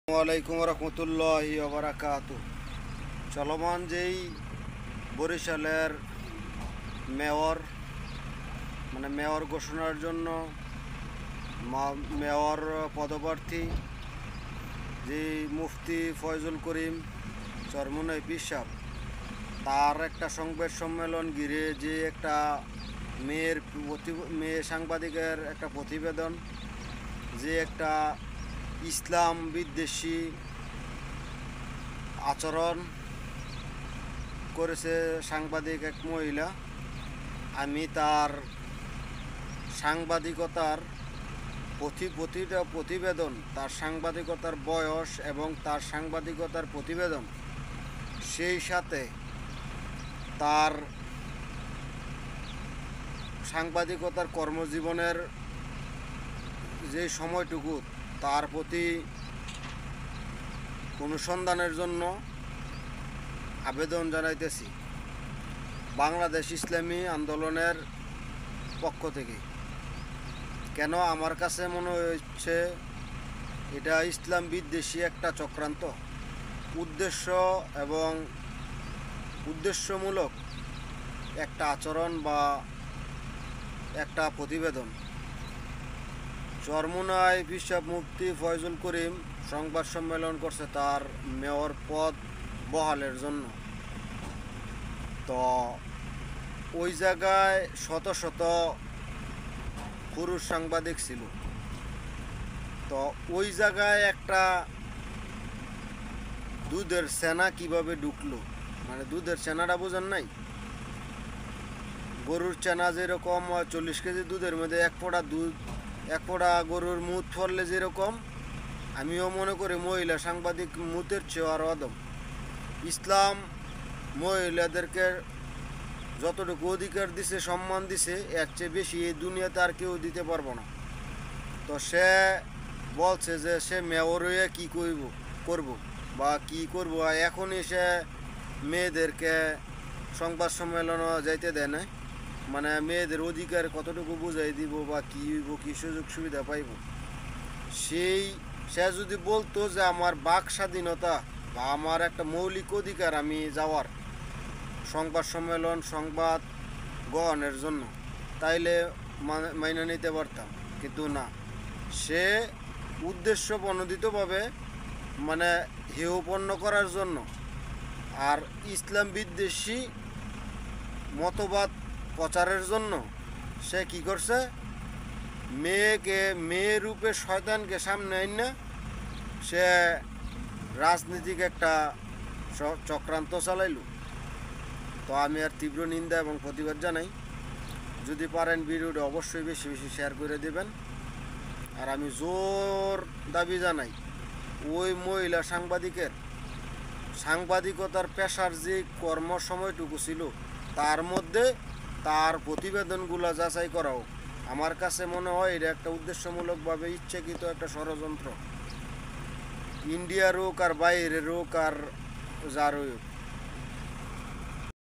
ওয়ালাইকুম রহমতুল্লাহি ওবারাকাতু। চলমান যেই বরিশালের মেয়র মেয়র ঘোষণার জন্য মেয়র পদপ্রার্থী যে মুফতি ফয়জুল করিম চরমুনাই পীর সাহেব, তার একটা সংবাদ সম্মেলন ঘিরে যে একটা মেয়ে সাংবাদিকের একটা প্রতিবেদন, যে একটা ইসলাম বিদ্বেষী আচরণ করেছে সাংবাদিক এক মহিলা। আমি তার সাংবাদিকতার প্রতিটা প্রতিবেদন, তার সাংবাদিকতার বয়স এবং তার সাংবাদিকতার প্রতিবেদন, সেই সাথে তার সাংবাদিকতার কর্মজীবনের যে সময়টুকু, তার প্রতি অনুসন্ধানের জন্য আবেদন জানাইতেছি বাংলাদেশ ইসলামী আন্দোলনের পক্ষ থেকে। কেন আমার কাছে মনে হচ্ছে এটা ইসলাম বিদ্বেষী একটা চক্রান্ত, উদ্দেশ্যমূলক একটা আচরণ বা একটা প্রতিবেদন। চরমুনাই পীর সাহেব মুফতি ফয়জুল করিম সংবাদ সম্মেলন করছে তার মেয়র পদ বহালের জন্য। তো ওই জায়গায় শত শত পুরুষ সাংবাদিক ছিল। তো ওই জায়গায় একটা দুধের সেনা কিভাবে ঢুকলো, দুধের সেনাটা বোঝেন নাই? গরুর চেনা যেরকম 40 কেজি দুধের মধ্যে এক ফোঁটা গরুর মুত ফরলে যেরকম, আমিও মনে করি মহিলা সাংবাদিক মুতের চেয়ে আরও অদম। ইসলাম মহিলাদেরকে যতটুকু অধিকার দিছে, সম্মান দিছে, এর চেয়ে বেশি এই দুনিয়াতে আর কেউ দিতে পারবো না। তো সে বলছে যে সে মেয়র হয়ে কী করব বা কী করব, এখনই সে মেয়েদেরকে সংবাদ সম্মেলনও যাইতে দেয় না। মেয়েদের অধিকার কতটুকু বুঝাই দিব বা কী হইব, কী সুযোগ সুবিধা পাইব। সে যদি বলতো যে আমার বাক স্বাধীনতা বা আমার একটা মৌলিক অধিকার আমি যাওয়ার সংবাদ সম্মেলন, সংবাদ গ্রহণের জন্য, তাইলে মাইনে নিতে পারতাম। কিন্তু না, সে উদ্দেশ্য প্রণোদিতভাবে হেয়পন্ন করার জন্য আর ইসলাম বিদ্বেষী মতবাদ প্রচারের জন্য সে কি করছে, মেয়ে রূপে শয়তানকে সামনে আইনা সে রাজনীতিক একটা চক্রান্ত চালাইল। তো আমি আর তীব্র নিন্দা এবং প্রতিবাদ জানাই। যদি পারেন ভিডিওটা অবশ্যই বেশি বেশি শেয়ার করে দেবেন। আর আমি জোর দাবি জানাই, ওই মহিলা সাংবাদিকতার পেশার যে কর্মসময়টুকু ছিল, তার মধ্যে তার প্রতিবেদনগুলো যাচাই করাও। আমার কাছে মনে হয় এটা একটা উদ্দেশ্যমূলকভাবে ইচ্ছাকৃত একটা ষড়যন্ত্র, ইন্ডিয়ার হোক আর বাইরের হোক আর যার হোক।